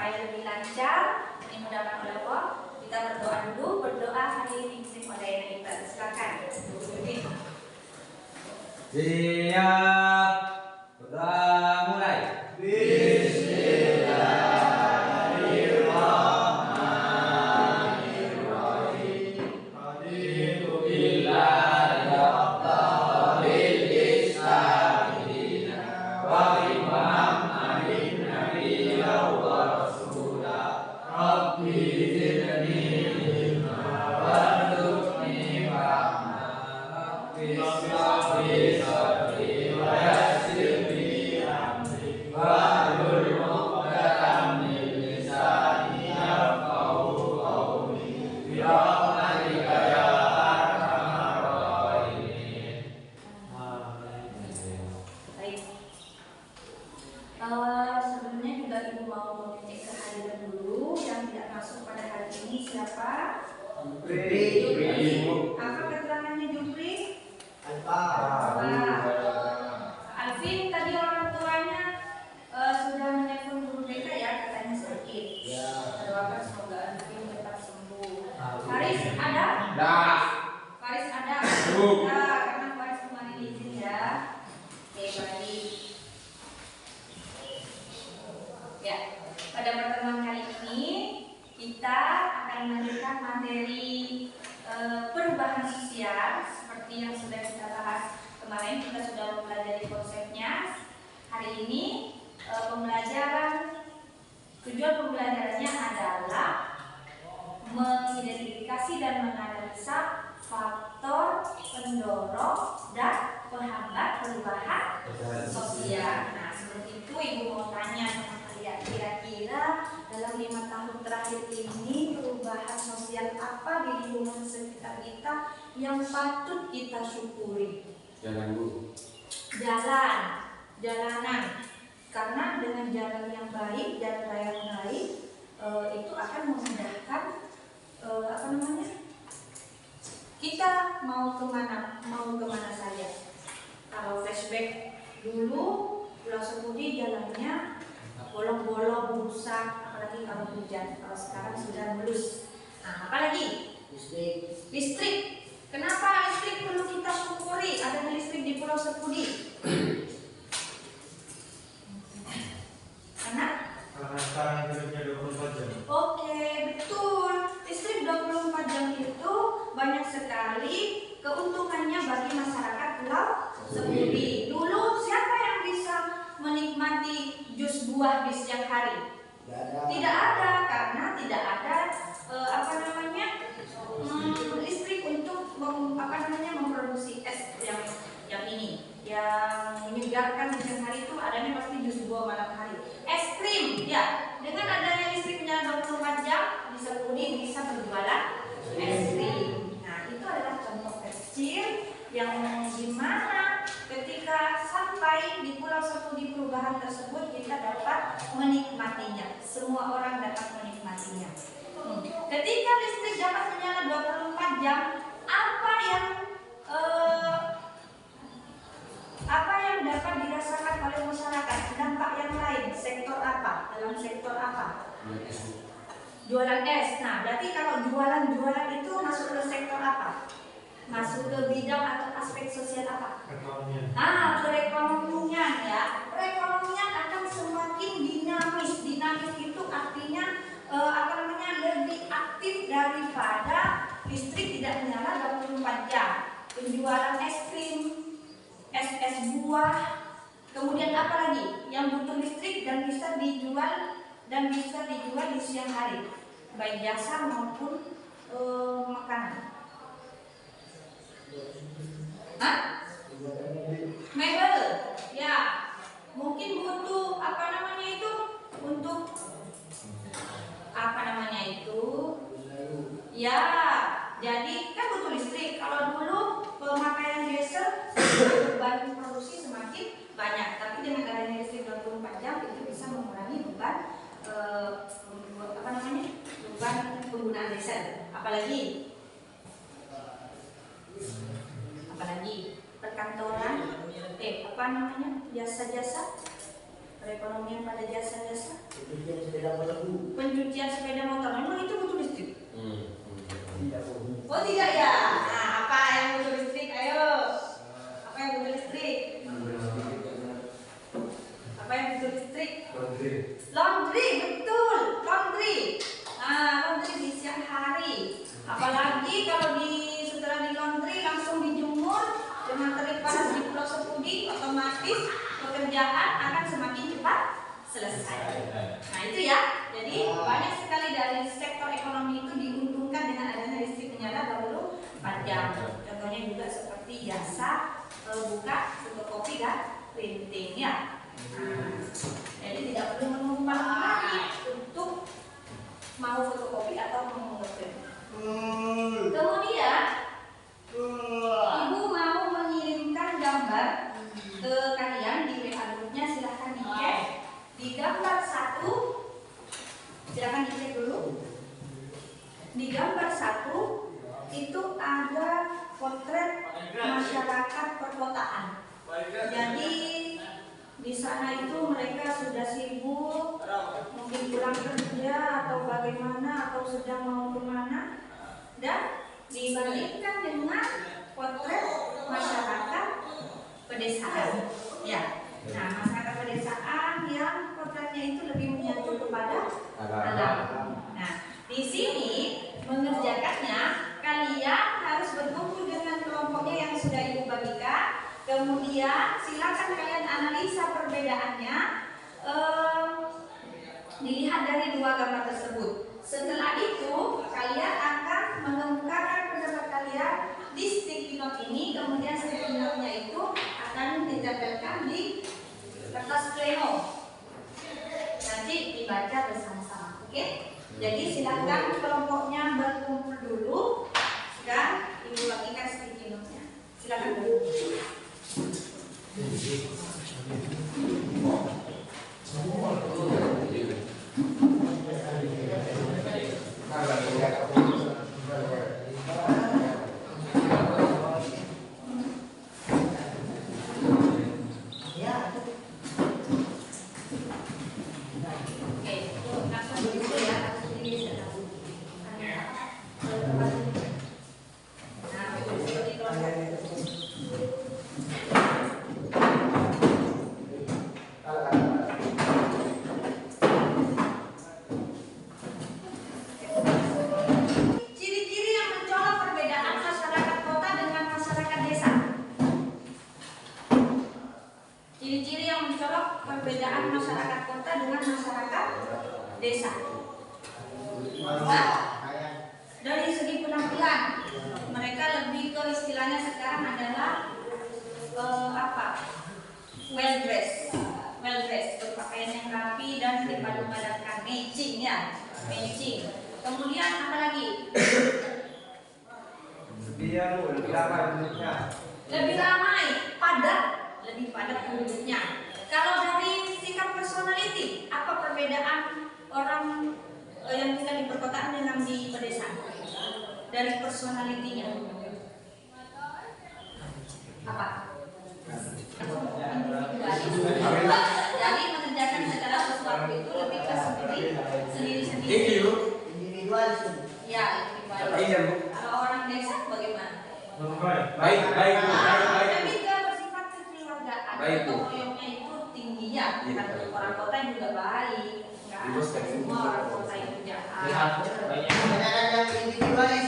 supaya lebih lancar dimudahkan oleh Allah, kita berdoa dulu. Berdoa hari ini oleh kita. Silakan. Siap. Berdoa mulai. Sebelumnya juga Ibu mau mengecek kehadiran dulu yang tidak masuk pada hari ini. Siapa? Jupri. Apa keterangannya Jupri? Alvin, tadi orang tuanya sudah menelpon guru BK ya, katanya sakit. Doakan semoga Alvin cepat sembuh. Faris ada? Faris ada? Karena Faris kemarin izin ya. Oke, baik. Ya, pada pertemuan kali ini kita akan melanjutkan materi perubahan sosial seperti yang sudah kita bahas kemarin. Kita sudah mempelajari konsepnya. Hari ini tujuan pembelajarannya adalah mengidentifikasi dan menganalisa faktor pendorong dan penghambat perubahan sosial. Nah, seperti itu Ibu mau tanya sama kalian, kira-kira dalam 5 tahun terakhir ini perubahan sosial apa di lingkungan sekitar kita yang patut kita syukuri? Jalanan. Karena dengan jalan yang baik, jalan raya yang baik, itu akan memudahkan kita mau kemana saja. Kalau flashback dulu Pulau Sepudi jalannya bolong-bolong, rusak, apalagi kalau hujan. Kalau sekarang sudah mulus. Nah, apalagi listrik. Kenapa listrik perlu kita syukuri? Ada listrik di Pulau Sepudi. Karena sekarang listriknya 24 jam. Oke, betul. Listrik 24 jam itu banyak sekali keuntungannya bagi masyarakat Pulau Sepudi. Dulu siapa yang bisa menikmati jus buah di siang hari? Tidak ada, karena tidak ada listrik untuk memproduksi es yang menyegarkan di siang hari. Itu adanya pasti jus buah malam hari. Es krim, ya, dengan adanya listriknya 24 jam di Sepudi bisa berjualan es krim. Nah, itu adalah contoh kecil yang dimana ketika sampai di Pulau Sepudi perubahan tersebut kita dapat menikmatinya. Semua orang dapat menikmatinya. Ketika listrik dapat menyala 24 jam, apa yang dapat dirasakan oleh masyarakat? Dampak yang lain, sektor apa? Dalam sektor apa? Jualan es. Nah, berarti kalau jualan itu masuk ke sektor apa? Masuk ke bidang atau aspek sosial apa? Perekonomian. Perekonomian ya. Perekonomian akan semakin dinamis. Dinamis itu artinya lebih aktif daripada listrik tidak menyala 24 jam. Penjualan es krim, es buah, kemudian apa lagi yang butuh listrik dan bisa dijual di siang hari, baik jasa maupun makanan. Mebel, ya, mungkin butuh ya, jadi kan butuh listrik. Kalau dulu pemakaian diesel beban produksi semakin banyak, tapi dengan adanya listrik 24 jam itu bisa mengurangi beban beban penggunaan diesel. Apalagi perkantoran, jasa-jasa perekonomian pada jasa-jasa. Pencucian sepeda motor Bu. Pencucian sepeda motor, memang itu butuh listrik? Tidak Bu. Oh tidak ya? Nah, apa yang butuh listrik? Ayo. Apa yang butuh listrik? Apa yang butuh listrik? Laundry, betul. Laundry. Nah, laundry di siang hari. Apalagi kalau setelah di laundry langsung dijemur dengan terik panas di Pulau Sepudi, otomatis pekerjaan akan semakin cepat selesai. Nah itu ya. Jadi banyak sekali dari sektor ekonomi itu diuntungkan dengan adanya listrik menyala 24 jam. Contohnya juga seperti jasa buka fotokopi dan printing ya. Jadi tidak perlu menunggu malam hari untuk mau fotokopi atau mau ngeprint. Kemudian ibu mau mengirimkan gambar ke kalian di WA grupnya, silahkan dicek. Di gambar 1, silahkan dicek dulu. Di gambar 1 itu ada potret masyarakat perkotaan. Jadi di sana itu mereka sudah sibuk, mungkin pulang kerja atau bagaimana atau sedang mau kemana, dan dibandingkan dengan potret masyarakat pedesaan. Ya, nah masyarakat pedesaan yang potretnya itu lebih menyatu kepada alam. Nah, di sini mengerjakannya kalian harus berkumpul dengan kelompoknya yang sudah ibu bagikan. Kemudian silakan kalian analisa perbedaannya, dilihat dari 2 gambar tersebut. Setelah itu kalian akan mengemukakan pendapat kalian di sticky note ini. Kemudian sticky note-nya itu akan ditempelkan di kertas pleno. Nanti dibaca bersama-sama, oke? Jadi silakan kelompoknya berkumpul dulu dan ibu bagikan sticky note-nya. Silakan dulu. Perbedaan masyarakat kota dengan masyarakat desa. Nah, dari segi penampilan, mereka lebih ke istilahnya sekarang adalah well dress, berpakaian yang rapi dan dipadu-padankan, matching ya, matching. Kemudian apa lagi? Lebih ramai bentuknya. Lebih ramai, padat, lebih padat penduduknya. Kalau dari sikap personality, apa perbedaan orang yang tinggal di perkotaan dengan di pedesaan? Dari personalitinya apa? Jadi mengerjakan segala sesuatu itu lebih ke sendiri-sendiri. Individualis. Ya, individualis. Kalau orang desa bagaimana? Baik. Lebih ke bersifat kekeluargaan. Baik, Bu. Gotong-royongnya itu tinggi ya. Bukan orang kota juga baik. Enggak semua orang kota itu jahat. Kebanyakan yang individualis.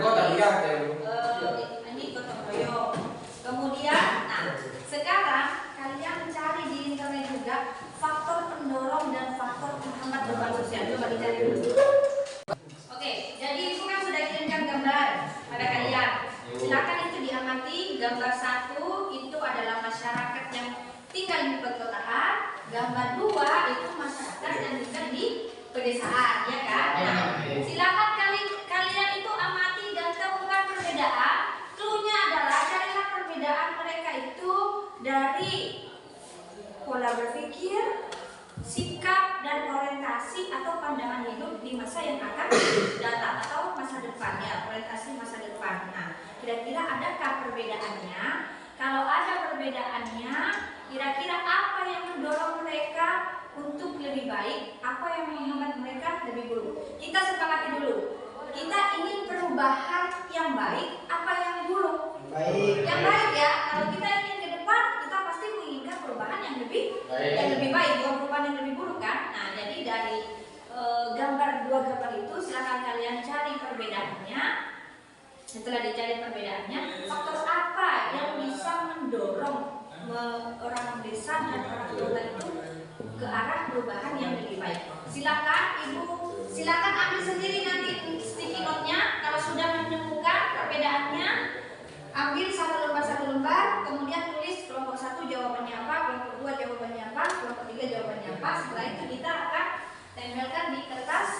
Kota lihat ya. Ini gotong royong. Kemudian, nah sekarang kalian cari di internet juga faktor pendorong dan faktor penghambat beban sosial. Coba dicari dulu. Oke, jadi ibu kan sudah kirimkan gambar pada kalian. Silakan itu diamati. Gambar 1 itu adalah masyarakat yang tinggal di perkotaan. Gambar 2 itu masyarakat yang tinggal di pedesaan, ya kan? Nah, silakan kalian itu amati dan temukan perbedaan. Cluenya adalah carilah perbedaan mereka itu dari pola berpikir, sikap dan orientasi atau pandangan hidup di masa yang akan datang atau masa depan ya, orientasi masa depan. Nah, kira-kira adakah perbedaannya? Kalau ada perbedaannya, Kira-kira apa yang mendorong mereka untuk lebih baik? Apa yang menghambat mereka lebih buruk? Kita sepakati dulu. Kita ingin perubahan yang baik, apa yang buruk? Baik. Yang baik ya. Kalau kita ingin ke depan, kita pasti menginginkan perubahan yang lebih baik, bukan perubahan yang lebih buruk kan? Nah, jadi dari dua gambar itu silakan kalian cari perbedaannya. Setelah dicari perbedaannya, faktor apa yang bisa mendorong orang desa dan orang tua itu ke arah perubahan yang lebih baik? Silakan ibu, silakan ambil sendiri nanti sticky note-nya. Kalau sudah menemukan perbedaannya, ambil satu lembar, kemudian tulis kelompok 1 jawabannya apa, kelompok 2 jawabannya apa, kelompok 3 jawabannya apa. Setelah itu kita akan tempelkan di kertas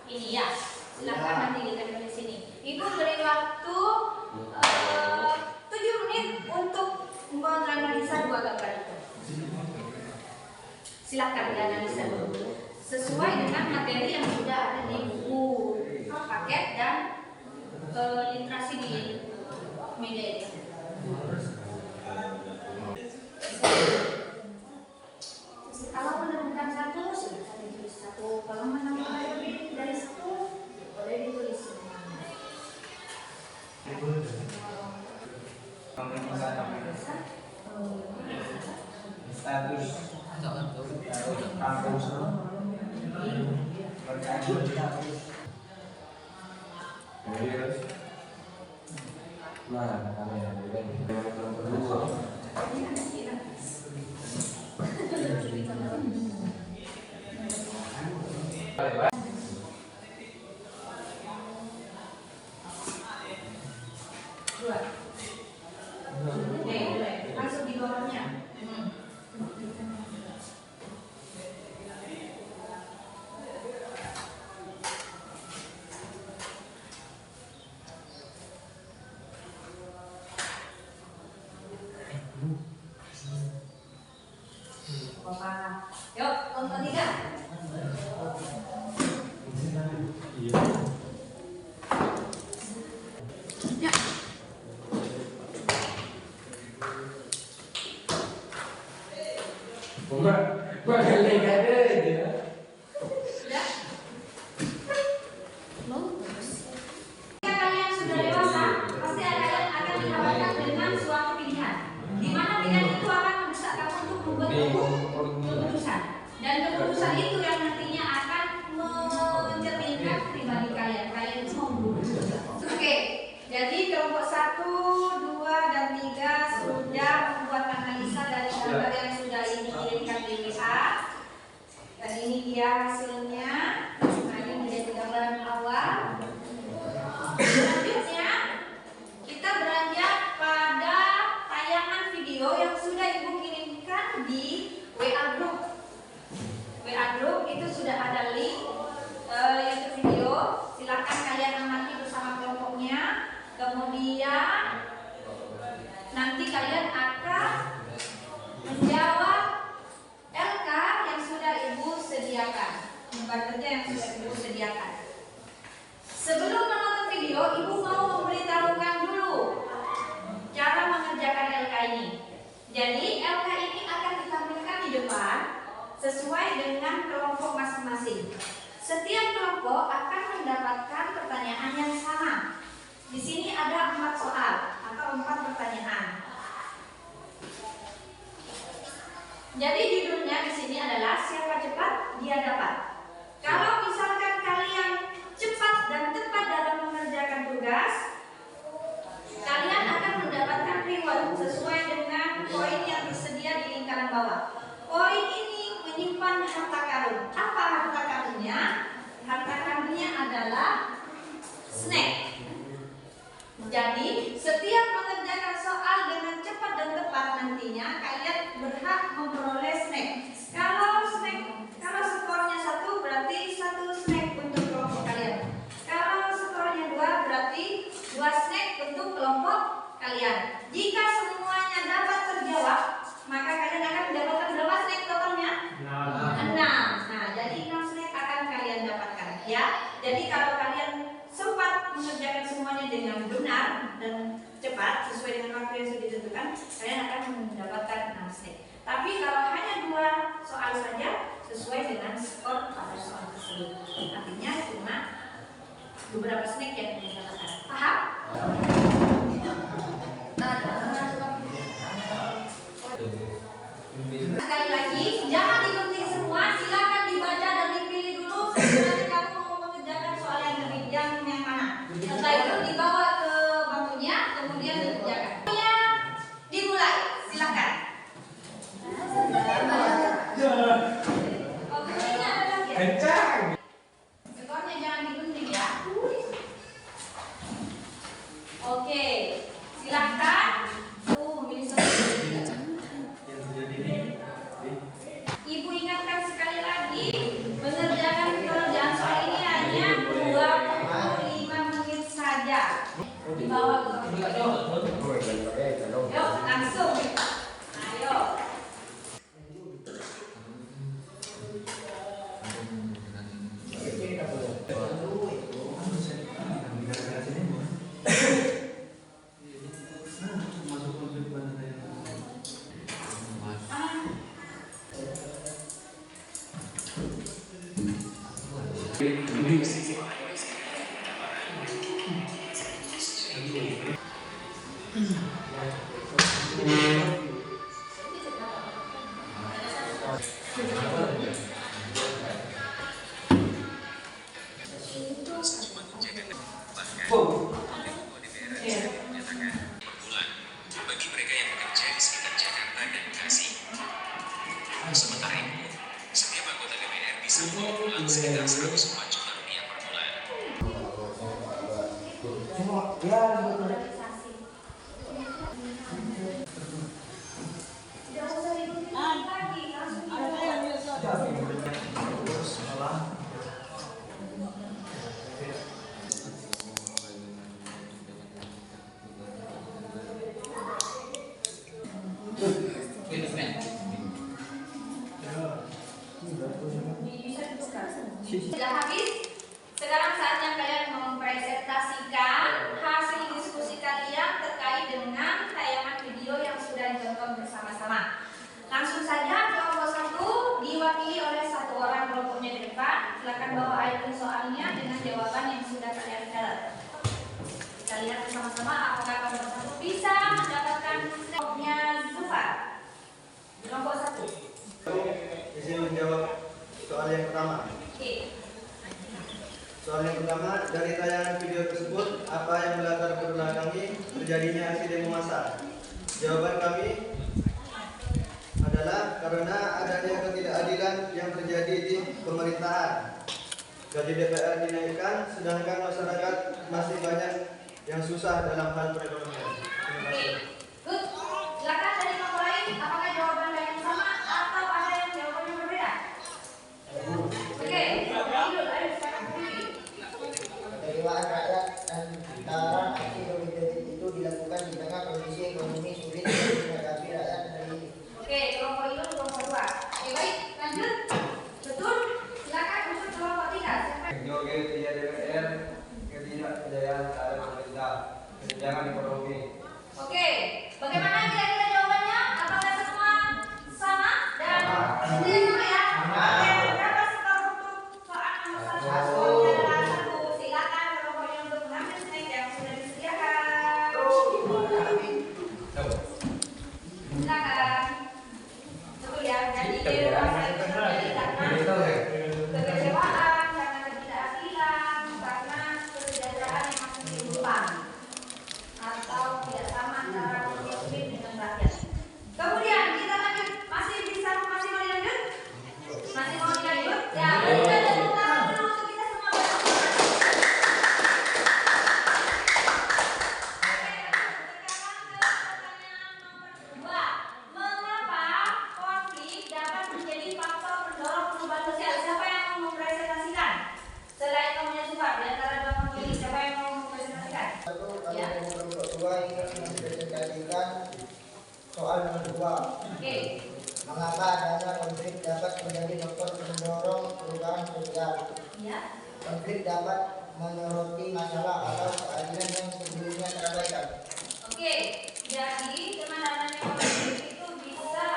ini ya. Silakan nanti ditempel di sini. Ibu beri waktu 7 menit untuk menganalisa dua gambar itu. Silakan dianalisa dulu sesuai dengan materi yang sudah ada di buku paket dan literasi di media itu. Kalau menemukan satu, silakan ditulis satu. Kalau menemukan lebih dari satu, boleh ditulis semuanya. Status kampus Dua. Boleh. Langsung di bawahnya. Bapak, yuk nonton 3. Sudah? Jika kalian sudah dewasa, pasti kalian akan dihadapkan dengan suatu pilihan, di mana pilihan itu akan mendesak kamu untuk membuat keputusan, dan keputusan itu yang nantinya akan mencerminkan pribadi kalian. Kalian itu mau berubah. Oke, jadi kelompok 1, 2, dan 3 sudah membuat analisa dari gambar yang sudah ini kirimkan di WA. Dan ini dia hasilnya. Nah, ini menjadi gambaran awal. Selanjutnya kita beranjak pada tayangan video yang sudah ibu kirimkan di WA group. WA group itu sudah ada link YouTube video. Silakan kalian amati bersama kelompoknya. Kemudian nanti kalian akan menjawab LK yang sudah ibu sediakan, lembar kerja yang sudah ibu sediakan. Sebelum menonton video, ibu mau memberitahukan dulu cara mengerjakan LK ini. Jadi LK ini akan ditampilkan di depan sesuai dengan kelompok masing-masing. Setiap kelompok akan mendapatkan pertanyaan yang sama. Di sini ada 4 soal atau 4 pertanyaan. Jadi judulnya di sini adalah siapa cepat dia dapat. Kalau misalkan kalian cepat dan tepat dalam mengerjakan tugas, kalian akan mendapatkan reward sesuai dengan poin yang tersedia di lingkaran bawah. Poin ini menyimpan harta karun. Apa harta karunnya? Harta karunnya adalah snack. Jadi setiap mengerjakan soal dengan cepat dan tepat nantinya kalian berhak memperoleh snack. Kalau skornya 1 berarti 1 snack untuk kelompok kalian. Kalau skornya 2 berarti 2 snack untuk kelompok kalian. Jika semuanya dapat terjawab, maka kalian akan mendapatkan berapa snack totalnya? 6. Nah, jadi 6 snack akan kalian dapatkan ya. Jadi kalau kalian sempat mengerjakan semuanya dengan benar dan cepat sesuai dengan waktu yang sudah ditentukan, kalian akan mendapatkan 6 snack. Tapi kalau hanya 2 soal saja sesuai dengan skor pada soal tersebut. Artinya cuma beberapa snack yang didapatkan. Paham? Sekali lagi, jangan digunting semua, silakan dibaca dan dipilih dulu. Nanti kamu mau mengerjakan soal yang mana. Setelah itu dibawa ke bangkunya, kemudian dikerjakan. Dimulai, silakan. Guntingnya ada lagi ya? Kencang. Skornya jangan digunting ya. Oke, silakan. Memilih satu. Ibu ingatkan sekali lagi, mengerjakan pekerjaan soal ini hanya 25 menit saja. Dibawa ke yuk, langsung. Ayo. Bagi mereka yang bekerja di sekitar Jakarta dan Bekasi. Sementara itu, setiap anggota DPR bisa membawa pulang sekitar 104 juta rupiah per bulan. Tidak usah digunting lagi, langsung dibawa. Sudah habis? Sekarang saatnya kalian mempresentasikan hasil diskusi kalian terkait dengan tayangan video yang sudah ditonton bersama-sama. Langsung saja kelompok 1 diwakili oleh 1 orang kelompoknya di depan. Silakan bawa item soalnya dengan jawaban yang sudah kalian catat. Kita lihat bersama-sama apakah kelompok 1 bisa mendapatkan kelompoknya Zufar. Kelompok 1. Izin menjawab soal yang pertama. Oke. Soal yang pertama, dari tayangan video tersebut, apa yang melatar belakangi terjadinya aksi demo massa? Jawaban kami adalah karena adanya ketidakadilan yang terjadi di pemerintahan. Gaji DPR dinaikkan, sedangkan masyarakat masih banyak yang susah dalam hal perekonomian. Terima kasih. Good. Silakan dari kelompok lain, apakah jawaban kalian sama atau ada yang jawabannya berbeda? Oke, ayo silakan pilih. Penerimaan rakyat antara aksi solidaris itu dilakukan di tengah kondisi ekonomi sulit yang dihadapi rakyat hari ini. Oke, kelompok itu kelompok 2. Oke, baik, lanjut. Betul. Silakan untuk kelompok 3. Joget dia DPR ketidakpercayaan terhadap pemerintah, kesenjangan ekonomi. Oke, bagaimana kira-kira jawabannya? Apakah semua sama dan tidak sama ya? Oke, berapa skor untuk soal nomor 1? Skornya adalah 1. Silakan kelompoknya untuk mengambil snack yang sudah disediakan. Silakan. Betul ya, jadi rasa itu terjadi karena kekecewaan, karena ketidakadilan, karena kesejahteraan yang masih timbulkan atau tidak sama antara pemimpin dengan rakyat. Kemudian kita lanjut, masih mau dilanjut? Masih mau dilanjut? Ya, kita tepuk tangan dulu untuk kita semua bersama. Mengapa konflik dapat menjadi faktor pendorong perubahan sosial? Siapa yang mau mempresentasikan? Selain kamunya Zufar, di antara 2 kamu ini, siapa yang mau mempresentasikan? Satu, kami Ya. dari kelompok 2 ingin mempresentasikan soal nomor 2. Oke. Mengapa adanya konflik dapat menjadi faktor pendorong perubahan sosial? Ya. Konflik dapat menyoroti masalah atau keadilan yang sebelumnya terabaikan. Oke, jadi dengan adanya konflik itu bisa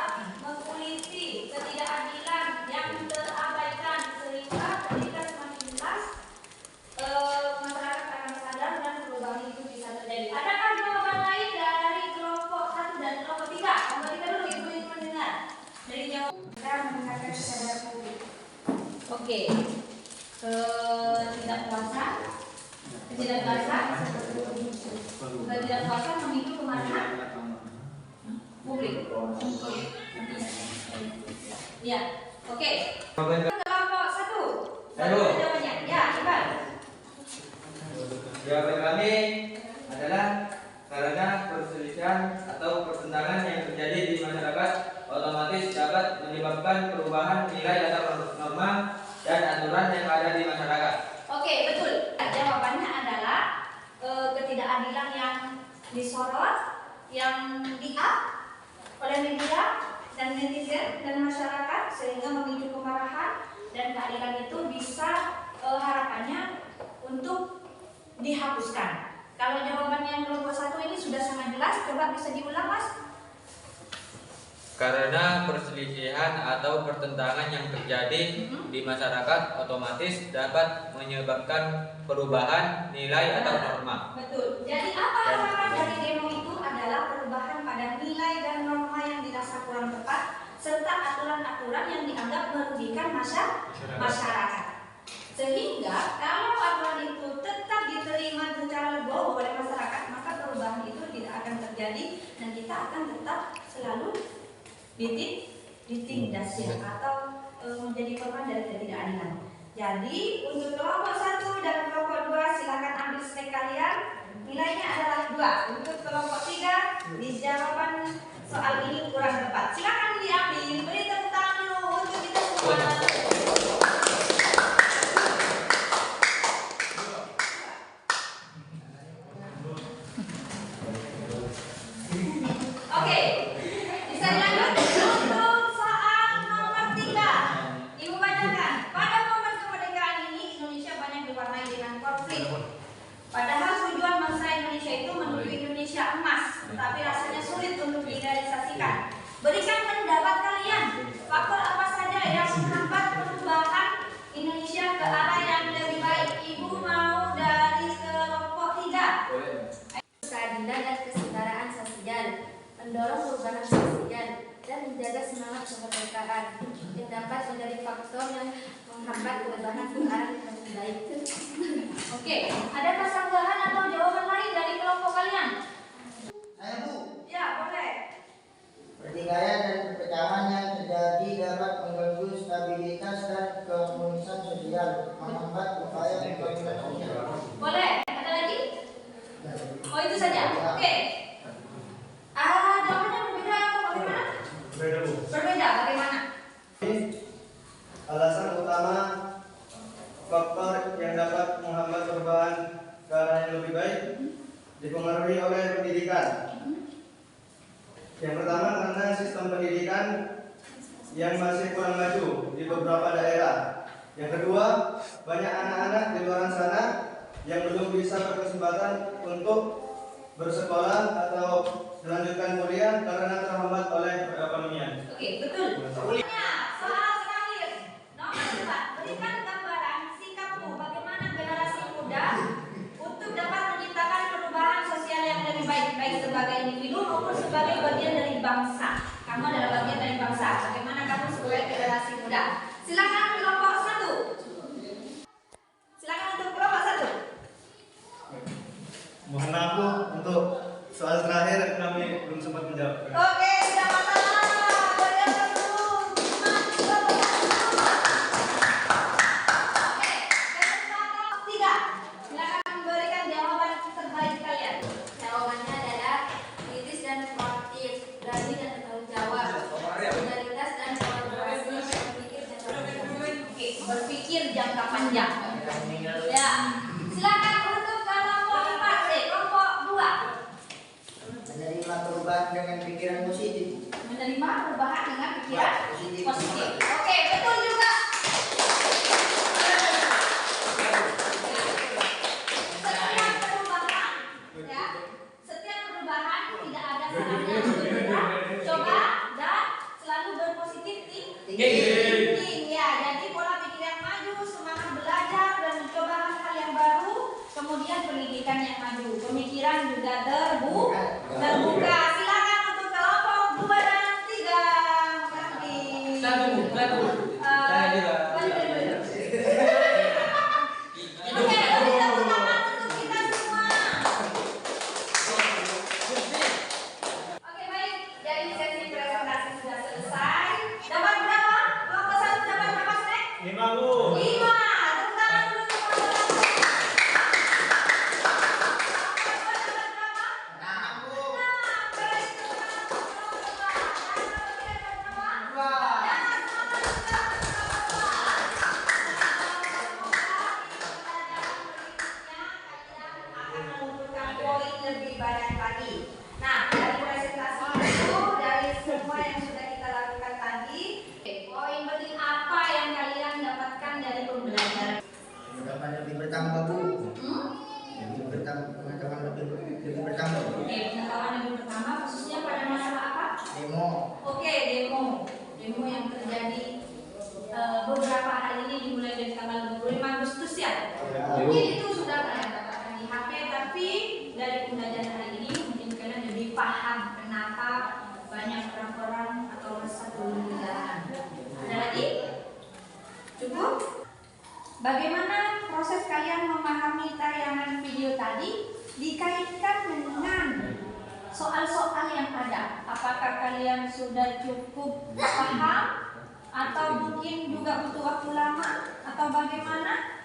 Ketidakpuasan, ketidakpuasan memicu kemarahan publik. Ya, oke. Kelompok 1. Jawabannya. Ya, Iqbal. Jawaban kami adalah karena perselisihan atau pertentangan yang terjadi di masyarakat otomatis dapat menyebabkan perubahan nilai atau norma dan aturan yang ada di masyarakat. Oke, betul. Jawabannya adalah ketidakadilan yang disorot, yang di-up oleh media dan netizen dan masyarakat sehingga memicu kemarahan, dan keadilan itu bisa harapannya untuk dihapuskan. Kalau jawaban yang kelompok 1 ini sudah sangat jelas, coba bisa diulang, Mas. Karena perselisihan atau pertentangan yang terjadi di masyarakat otomatis dapat menyebabkan perubahan nilai atau norma. Betul. Jadi apa harapan dari demo itu adalah perubahan pada nilai dan norma yang dirasa kurang tepat serta aturan-aturan yang dianggap merugikan masyarakat. Sehingga kalau aturan itu tetap diterima secara legowo oleh masyarakat, maka perubahan itu tidak akan terjadi dan kita akan tetap selalu ditindas ya, atau menjadi korban dari ketidakadilan. Jadi untuk kelompok 1 dan kelompok 2 silakan ambil snack kalian. Nilainya adalah 2. Untuk kelompok 3 di jawaban soal ini kurang tepat. Silakan diambil. Beri tepuk tangan dulu untuk kita semua. Oke, bisa dilanjut untuk soal nomor 3. Ibu bacakan. Pada momen kemerdekaan ini Indonesia banyak diwarnai dengan konflik. Padahal tujuan bangsa Indonesia itu menuju Indonesia emas, tetapi rasanya sulit untuk direalisasikan. Berikan pendapat kalian. Faktor apa saja yang menghambat perubahan Indonesia ke arah yang lebih baik? Ibu mau dari kelompok 3. Keadilan dan kesetaraan sosial, mendorong perubahan sosial, dan menjaga semangat kemerdekaan yang dapat menjadi faktor yang menghambat perubahan ke arah yang lebih baik. Oke, ada tambahan atau jawaban lain dari kelompok kalian? Saya Bu, Ya, boleh. pertikaian dan perpecahan yang terjadi dapat mengganggu stabilitas dan keharmonisan sosial, menghambat upaya pembangunan sosial. Boleh. Ada lagi? Oh, itu saja. Oke. Jawabannya berbeda atau bagaimana? Berbeda. Bagaimana? Alasan utama faktor yang dapat menghambat perubahan ke arah yang lebih baik dipengaruhi oleh pendidikan. Yang pertama karena sistem pendidikan yang masih kurang maju di beberapa daerah. Yang kedua, banyak anak-anak di luar sana yang belum bisa berkesempatan untuk bersekolah atau melanjutkan kuliah karena terhambat oleh perekonomian. Oke, betul. Soal terakhir. Nomor 4. Berikan gambaran sikapmu bagaimana generasi muda untuk dapat menciptakan perubahan sosial yang lebih baik, baik sebagai individu maupun sebagai bagian dari bangsa. Kamu adalah bagian dari bangsa. Bagaimana kamu sebagai generasi muda? Silakan kelompok 1. Silakan untuk kelompok 1. Mohon maaf Bu, untuk soal terakhir kami belum sempat menjawab. Oke, tidak masalah. Goyang dulu. Oke, kesempatan 3. Silakan memberikan jawaban terbaik kalian. Jawabannya adalah kritis dan proaktif, berani dan bertanggung jawab, solidaritas dan kolaborasi, Berpikir jangka panjang. Ya, silakan untuk kelompok 4, kelompok 2. Menerima perubahan dengan pikiran positif. Menerima perubahan dengan pikiran Positif. positif. Oke, betul juga. Setiap perubahan, ya, setiap perubahan tidak ada salahnya untuk kita coba dan selalu berpositif thinking. Ya, jadi pola pikir yang maju, semangat belajar dan mencoba hal-hal yang baru, kemudian pendidikan yang maju, pemikiran juga terbuka. Silakan untuk kelompok 2 dan 3. Oke, beri tepuk tangan untuk kita ya? Mungkin itu sudah kalian dapatkan di HP, tapi dari pembelajaran hari ini mungkin kalian lebih paham kenapa banyak orang-orang atau masa penelitian. Ada lagi? Cukup? Bagaimana proses kalian memahami tayangan video tadi dikaitkan dengan soal-soal yang ada? Apakah kalian sudah cukup paham atau mungkin juga butuh waktu lama atau bagaimana?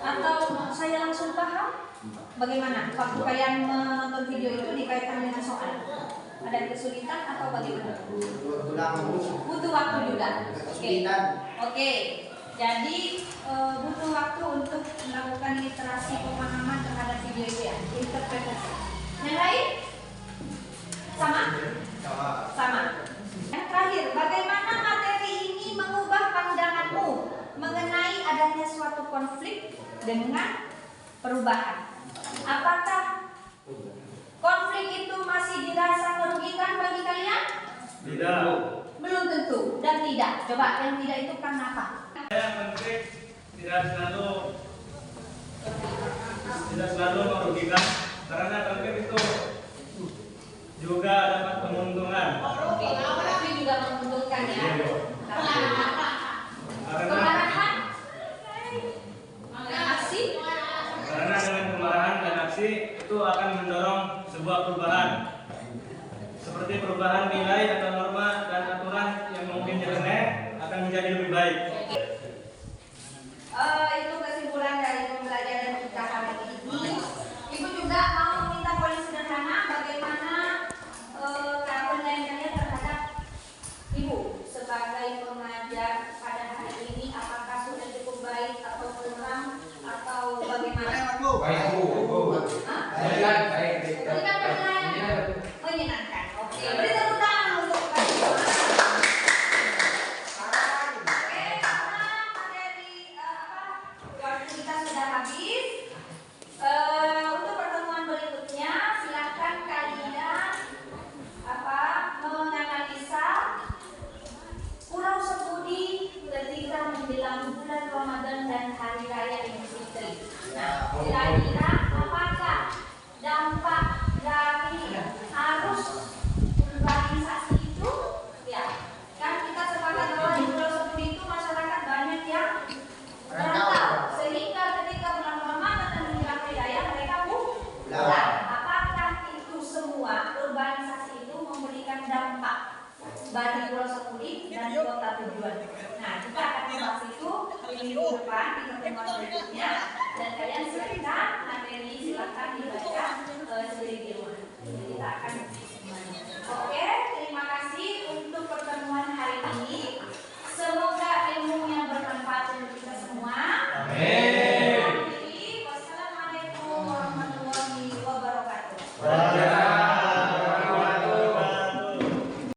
Atau saya langsung paham? Bagaimana? Waktu kalian menonton video itu dikaitkan dengan soal, ada kesulitan atau bagaimana? Butuh waktu juga. Oke. Jadi butuh waktu untuk melakukan literasi pemahaman terhadap video itu ya, interpretasi. Yang lain? Sama? Sama. Yang terakhir, bagaimana materi ini mengubah pandanganmu mengenai adanya suatu konflik dengan perubahan? Apakah konflik itu masih dirasa merugikan bagi kalian? Tidak. Belum tentu dan tidak. Coba yang tidak itu karena apa? Konflik tidak selalu merugikan, karena konflik itu juga dapat keuntungan. Oke, konflik juga menguntungkan ya. Karena Kemarahan dan aksi. Karena dengan kemarahan dan aksi itu akan mendorong sebuah perubahan, seperti perubahan nilai atau norma dan aturan yang mungkin jelek akan menjadi lebih baik. Itu kesimpulan dari pembelajaran kita hari ini. Ibu juga mau meminta poin sederhana bagaimana penilaian kalian terhadap ibu sebagai pengajar pada hari ini. Apakah sudah cukup baik atau kurang atau bagaimana? Baik, Bu. Hah? Baik. Berikan penilaian menyenangkan. Oke, beri tepuk tangan untuk kalian. Oke, karena materi waktu kita sudah habis. Untuk pertemuan berikutnya silakan kalian menganalisa Pulau Sepudi ketika menjelang bulan Ramadan dan Hari Raya Idul Fitri. Nah, kira-kira apakah dampak dari arus urbanisasi itu? Ya, kan kita sepakat bahwa di Pulau Sepudi itu masyarakat banyak yang merantau, sehingga ketika bulan Ramadan dan menjelang Hari Raya mereka pulang. Apakah itu semua urbanisasi itu memberikan dampak bagi Pulau Sepudi dan kota tujuan? Nah, kita akan membahas itu minggu depan di pertemuan berikutnya, dan kalian silakan materi silakan dibaca sendiri di rumah. Jadi kita akan